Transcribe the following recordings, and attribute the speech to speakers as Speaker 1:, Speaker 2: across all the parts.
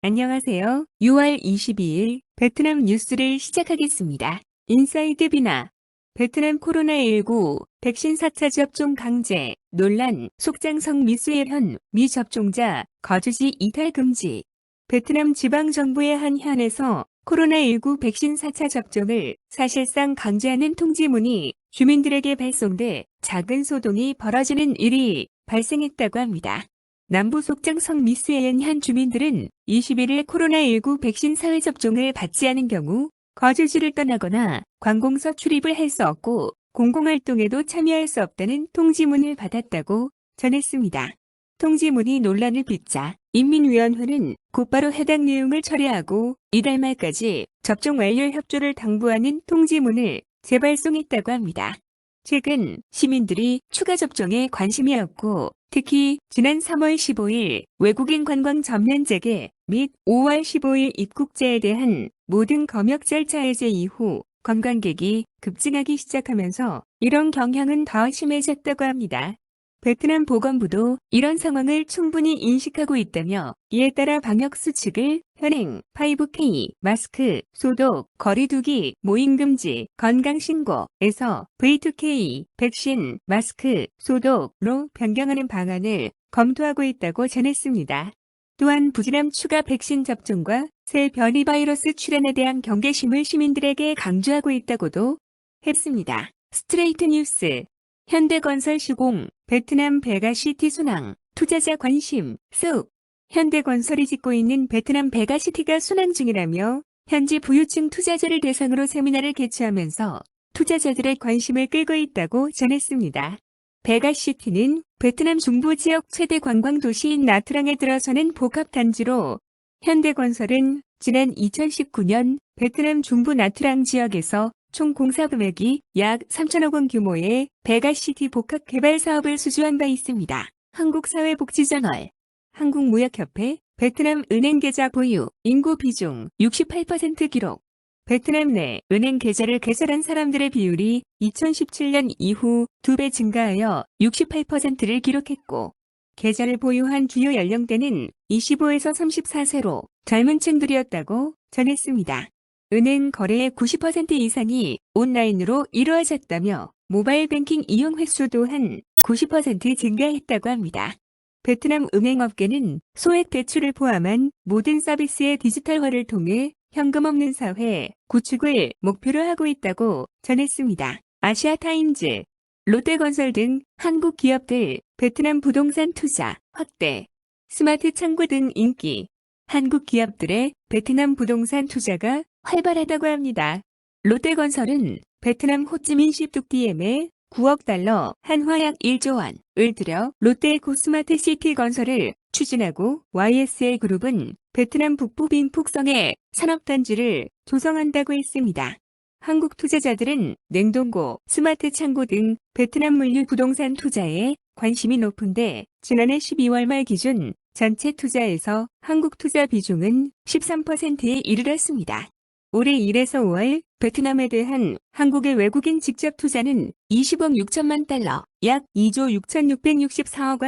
Speaker 1: 안녕하세요. 6월 22일 베트남 뉴스를 시작하겠습니다. 인사이드 비나 베트남 코로나19 백신 4차 접종 강제 논란 속장성 미수혜현 미접종자 거주지 이탈 금지 베트남 지방정부의 한 현에서 코로나19 백신 4차 접종을 사실상 강제하는 통지문이 주민들에게 발송돼 작은 소동이 벌어지는 일이 발생했다고 합니다. 남부 속장성 미수혜현 현 주민들은 21일 코로나19 백신 사회 접종을 받지 않은 경우 거주지를 떠나거나 관공서 출입을 할 수 없고 공공활동에도 참여할 수 없다는 통지문을 받았다고 전했습니다. 통지문이 논란을 빚자 인민위원회는 곧바로 해당 내용을 처리하고 이달 말까지 접종 완료 협조를 당부하는 통지문을 재발송했다고 합니다. 최근 시민들이 추가 접종에 관심이 없고 특히 지난 3월 15일 외국인 관광 전면 재개 및 5월 15일 입국자에 대한 모든 검역 절차 해제 이후 관광객이 급증하기 시작하면서 이런 경향은 더 심해졌다고 합니다. 베트남 보건부도 이런 상황을 충분히 인식하고 있다며 이에 따라 방역수칙을 현행 5K, 마스크, 소독, 거리두기, 모임금지, 건강신고에서 V2K, 백신, 마스크, 소독로 변경하는 방안을 검토하고 있다고 전했습니다. 또한 부진함 추가 백신 접종과 새 변이 바이러스 출현에 대한 경계심을 시민들에게 강조하고 있다고도 했습니다. 스트레이트 뉴스 현대건설 시공, 베트남 베가시티 순항, 투자자 관심, 쑥. 현대건설이 짓고 있는 베트남 베가시티가 순항 중이라며 현지 부유층 투자자를 대상으로 세미나를 개최하면서 투자자들의 관심을 끌고 있다고 전했습니다. 베가시티는 베트남 중부 지역 최대 관광 도시인 나트랑에 들어서는 복합단지로 현대건설은 지난 2019년 베트남 중부 나트랑 지역에서 총 공사 금액이 약 3천억 원 규모의 베가시티 복합 개발 사업을 수주한 바 있습니다. 한국사회복지저널, 한국무역협회, 베트남 은행 계좌 보유, 인구 비중 68% 기록. 베트남 내 은행 계좌를 개설한 사람들의 비율이 2017년 이후 2배 증가하여 68%를 기록했고, 계좌를 보유한 주요 연령대는 25에서 34세로 젊은 층들이었다고 전했습니다. 은행 거래의 90% 이상이 온라인으로 이루어졌다며 모바일 뱅킹 이용 횟수 또한 90% 증가했다고 합니다. 베트남 은행업계는 소액 대출을 포함한 모든 서비스의 디지털화를 통해 현금 없는 사회 구축을 목표로 하고 있다고 전했습니다. 아시아타임즈, 롯데건설 등 한국 기업들 베트남 부동산 투자 확대, 스마트 창구 등 인기, 한국 기업들의 베트남 부동산 투자가 활발하다고 합니다. 롯데건설은 베트남 호찌민시 뚝디엠에 9억 달러 한화 약 1조 원을 들여 롯데 고스마트 시티 건설을 추진하고 YSL 그룹은 베트남 북부 빈폭성에 산업단지를 조성한다고 했습니다. 한국 투자자들은 냉동고, 스마트 창고 등 베트남 물류 부동산 투자에 관심이 높은데 지난해 12월 말 기준 전체 투자에서 한국 투자 비중은 13%에 이르렀습니다. 올해 1에서 5월 베트남에 대한 한국의 외국인 직접 투자는 20억 6천만 달러, 약 2조 6,664억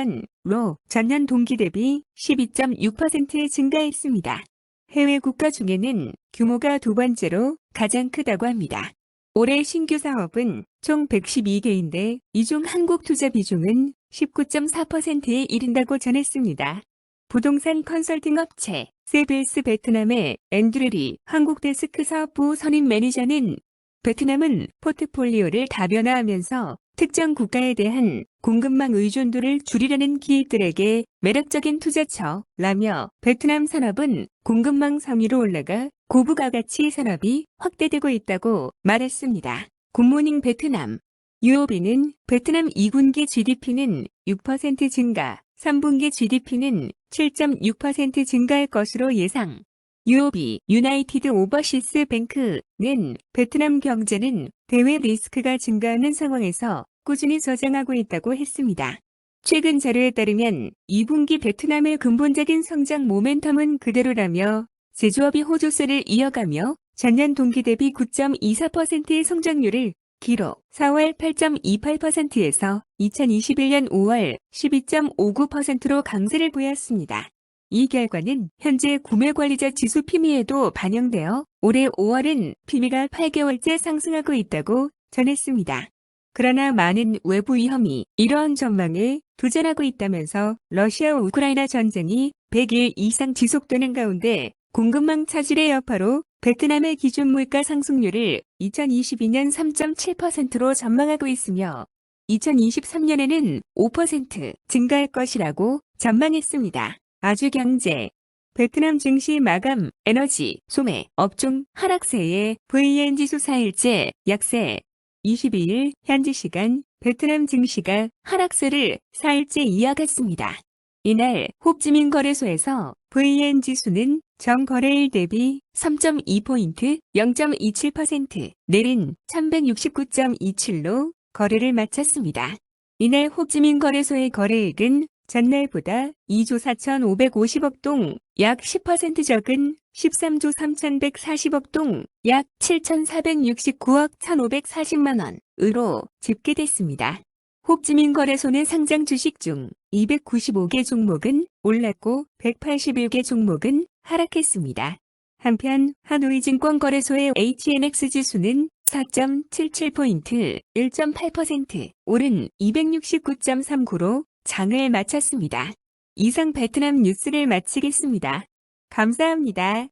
Speaker 1: 원로 전년 동기 대비 12.6% 증가했습니다. 해외 국가 중에는 규모가 두 번째로 가장 크다고 합니다. 올해 신규 사업은 총 112개인데 이 중 한국 투자 비중은 19.4%에 이른다고 전했습니다. 부동산 컨설팅 업체 세빌스 베트남의 앤드류리 한국 데스크 사업부 선임 매니저는 베트남은 포트폴리오를 다변화하면서 특정 국가에 대한 공급망 의존도를 줄이려는 기업들에게 매력적인 투자처라며 베트남 산업은 공급망 상위로 올라가 고부가가치 산업이 확대되고 있다고 말했습니다. 굿모닝 베트남 UOB는 베트남 2분기 GDP는 6% 증가, 3분기 GDP는 7.6% 증가할 것으로 예상. UOB 유나이티드 오버시스 뱅크는 베트남 경제는 대외 리스크가 증가하는 상황에서 꾸준히 저장하고 있다고 했습니다. 최근 자료에 따르면 2분기 베트남의 근본적인 성장 모멘텀은 그대로라며 제조업이 호조세를 이어가며 전년 동기 대비 9.24%의 성장률을 기록 4월 8.28%에서 2021년 5월 12.59%로 강세를 보였습니다. 이 결과는 현재 구매관리자 지수 PMI에도 반영되어 올해 5월은 PMI가 8개월째 상승하고 있다고 전했습니다. 그러나 많은 외부 위험이 이러한 전망에 도전하고 있다면서 러시아-우크라이나 전쟁이 100일 이상 지속되는 가운데 공급망 차질의 여파로 베트남의 기준 물가 상승률을 2022년 3.7%로 전망하고 있으며 2023년에는 5% 증가할 것이라고 전망했습니다. 아주경제 베트남 증시 마감 에너지, 소매, 업종 하락세에 VN 지수 4일째 약세 22일 현지 시간 베트남 증시가 하락세를 4일째 이어갔습니다. 이날 호찌민 거래소에서 VN 지수는 전거래일 대비 3.2포인트 0.27% 내린 1169.27로 거래를 마쳤습니다. 이날 호찌민 거래소의 거래액은 전날보다 2조 4,550억 동, 약 10% 적은 13조 3,140억 동, 약 7,469억 1,540만 원으로 집계됐습니다. 호찌민 거래소는 상장 주식 중 295개 종목은 올랐고 181개 종목은 하락했습니다. 한편 하노이증권거래소의 HNX 지수는 4.77포인트 1.8% 오른 269.39로 장을 마쳤습니다. 이상 베트남 뉴스를 마치겠습니다. 감사합니다.